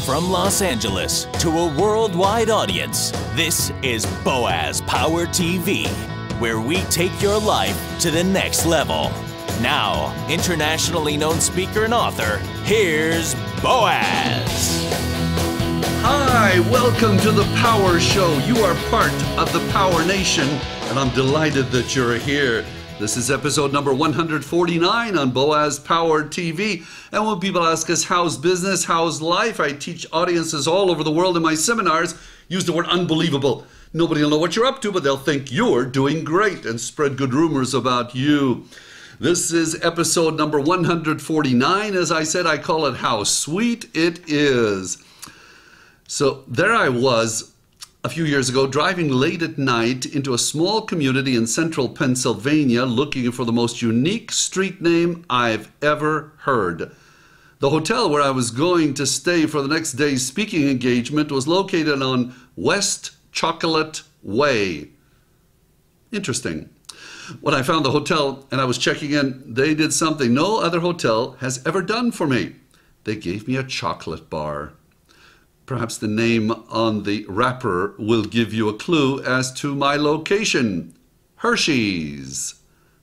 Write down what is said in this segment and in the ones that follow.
From Los Angeles to a worldwide audience, this is Boaz Power TV, where we take your life to the next level. Now, internationally known speaker and author, here's Boaz. Hi, welcome to the Power Show. You are part of the Power Nation, and I'm delighted that you're here. This is episode number 149 on Boaz Power TV. And when people ask us, how's business, how's life? I teach audiences all over the world in my seminars. Use the word unbelievable. Nobody will know what you're up to, but they'll think you're doing great and spread good rumors about you. This is episode number 149. As I said, I call it How Sweet It Is. So there I was a few years ago, driving late at night into a small community in central Pennsylvania, looking for the most unique street name I've ever heard. The hotel where I was going to stay for the next day's speaking engagement was located on West Chocolate Way. Interesting. When I found the hotel and I was checking in, they did something no other hotel has ever done for me. They gave me a chocolate bar. Perhaps the name on the wrapper will give you a clue as to my location. Hersheys.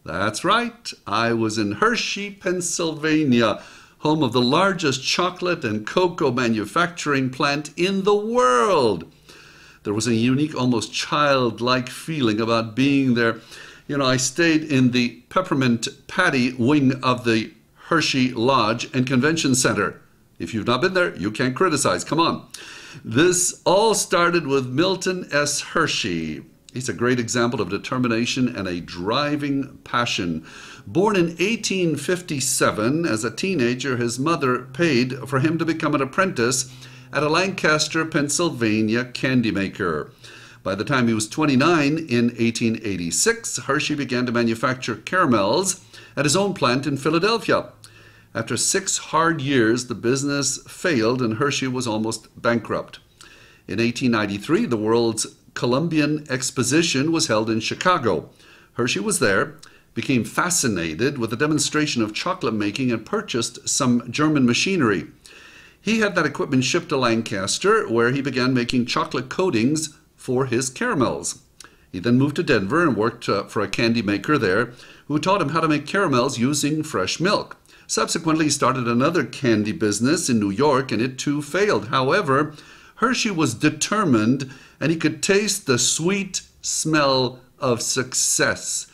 That's right. I was in Hershey, Pennsylvania, home of the largest chocolate and cocoa manufacturing plant in the world. There was a unique, almost childlike feeling about being there. You know, I stayed in the Peppermint Patty wing of the Hershey Lodge and Convention Center. If you've not been there, you can't criticize. Come on. This all started with Milton S Hershey. He's a great example of determination and a driving passion. Born in 1857, as a teenager, his mother paid for him to become an apprentice at a Lancaster, Pennsylvania candy maker. By the time he was 29 in 1886, Hershey began to manufacture caramels at his own plant in Philadelphia. After 6 hard years, the business failed and Hershey was almost bankrupt. In 1893, the world's Columbian Exposition was held in Chicago. Hershey was there, became fascinated with a demonstration of chocolate making, and purchased some German machinery. He had that equipment shipped to Lancaster, where he began making chocolate coatings for his caramels. He then moved to Denver and worked for a candy maker there, who taught him how to make caramels using fresh milk. Subsequently, he started another candy business in New York, and it too failed. However, Hershey was determined, and he could taste the sweet smell of success.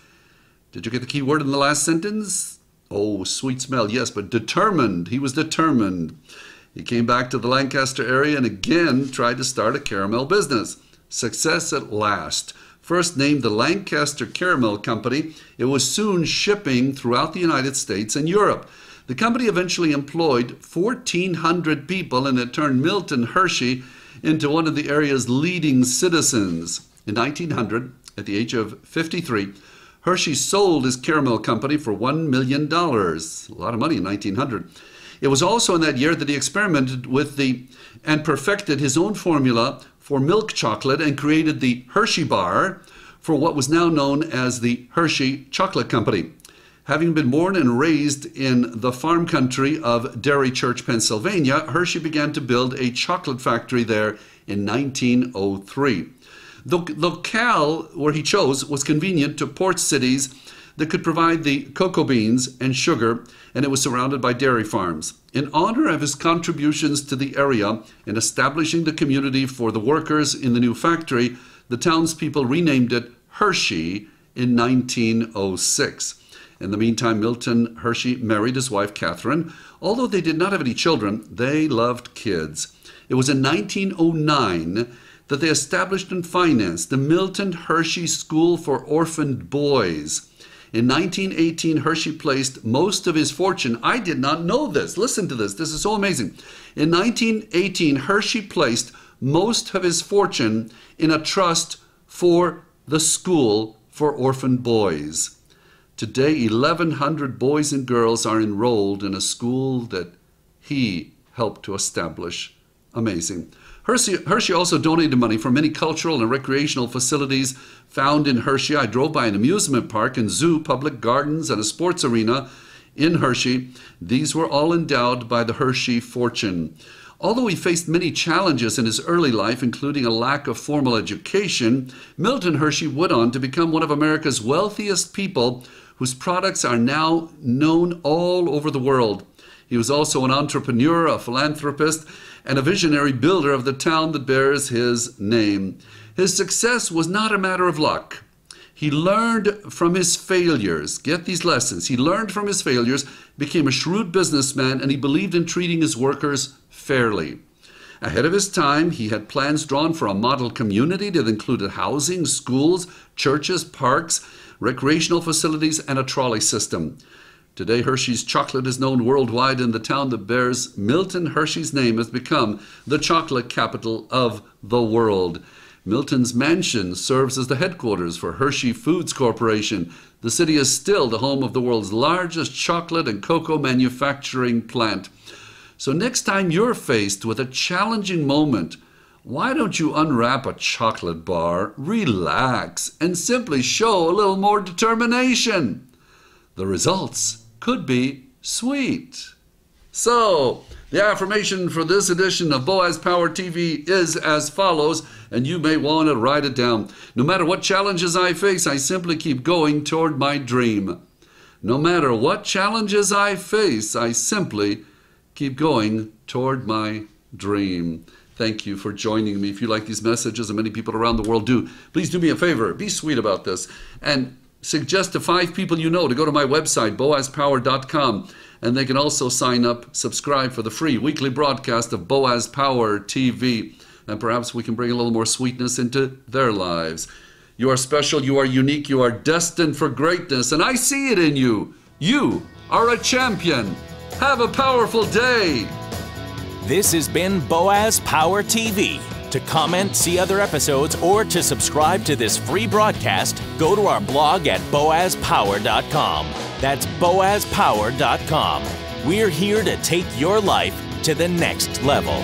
Did you get the key word in the last sentence? Oh, sweet smell, yes, but determined. He was determined. He came back to the Lancaster area and again tried to start a caramel business. Success at last. First named the Lancaster Caramel Company, it was soon shipping throughout the United States and Europe. The company eventually employed 1,400 people, and it turned Milton Hershey into one of the area's leading citizens. In 1900, at the age of 53, Hershey sold his caramel company for $1 million. A lot of money in 1900. It was also in that year that he experimented with and perfected his own formula for milk chocolate and created the Hershey bar for what was now known as the Hershey Chocolate Company. Having been born and raised in the farm country of Dairy Church, Pennsylvania, Hershey began to build a chocolate factory there in 1903. The locale where he chose was convenient to port cities that could provide the cocoa beans and sugar, and it was surrounded by dairy farms. In honor of his contributions to the area in establishing the community for the workers in the new factory, the townspeople renamed it Hershey in 1906. In the meantime, Milton Hershey married his wife, Catherine. Although they did not have any children, they loved kids. It was in 1909 that they established and financed the Milton Hershey School for Orphaned Boys. In 1918, Hershey placed most of his fortune. I did not know this. Listen to this. This is so amazing. In 1918, Hershey placed most of his fortune in a trust for the School for Orphaned Boys. Today, 1,100 boys and girls are enrolled in a school that he helped to establish. Amazing. Hershey also donated money for many cultural and recreational facilities found in Hershey. I drove by an amusement park and zoo, public gardens, and a sports arena in Hershey. These were all endowed by the Hershey fortune. Although he faced many challenges in his early life, including a lack of formal education, Milton Hershey went on to become one of America's wealthiest people, whose products are now known all over the world. He was also an entrepreneur, a philanthropist, and a visionary builder of the town that bears his name. His success was not a matter of luck. He learned from his failures. Get these lessons. He learned from his failures, became a shrewd businessman, and he believed in treating his workers fairly. Ahead of his time, he had plans drawn for a model community that included housing, schools, churches, parks, recreational facilities, and a trolley system. Today, Hershey's chocolate is known worldwide, and the town that bears Milton Hershey's name has become the chocolate capital of the world. Milton's mansion serves as the headquarters for Hershey Foods Corporation. The city is still the home of the world's largest chocolate and cocoa manufacturing plant. So next time you're faced with a challenging moment, why don't you unwrap a chocolate bar, relax, and simply show a little more determination? The results could be sweet. So, the affirmation for this edition of Boaz Power TV is as follows, and you may want to write it down. No matter what challenges I face, I simply keep going toward my dream. No matter what challenges I face, I simply keep going toward my dream. Thank you for joining me. If you like these messages, and many people around the world do, please do me a favor. Be sweet about this. And suggest to 5 people you know to go to my website, boazpower.com. And they can also sign up, subscribe for the free weekly broadcast of Boaz Power TV. And perhaps we can bring a little more sweetness into their lives. You are special, you are unique, you are destined for greatness, and I see it in you. You are a champion. Have a powerful day. This has been Boaz Power TV. To comment, see other episodes, or to subscribe to this free broadcast, go to our blog at boazpower.com. That's boazpower.com. We're here to take your life to the next level.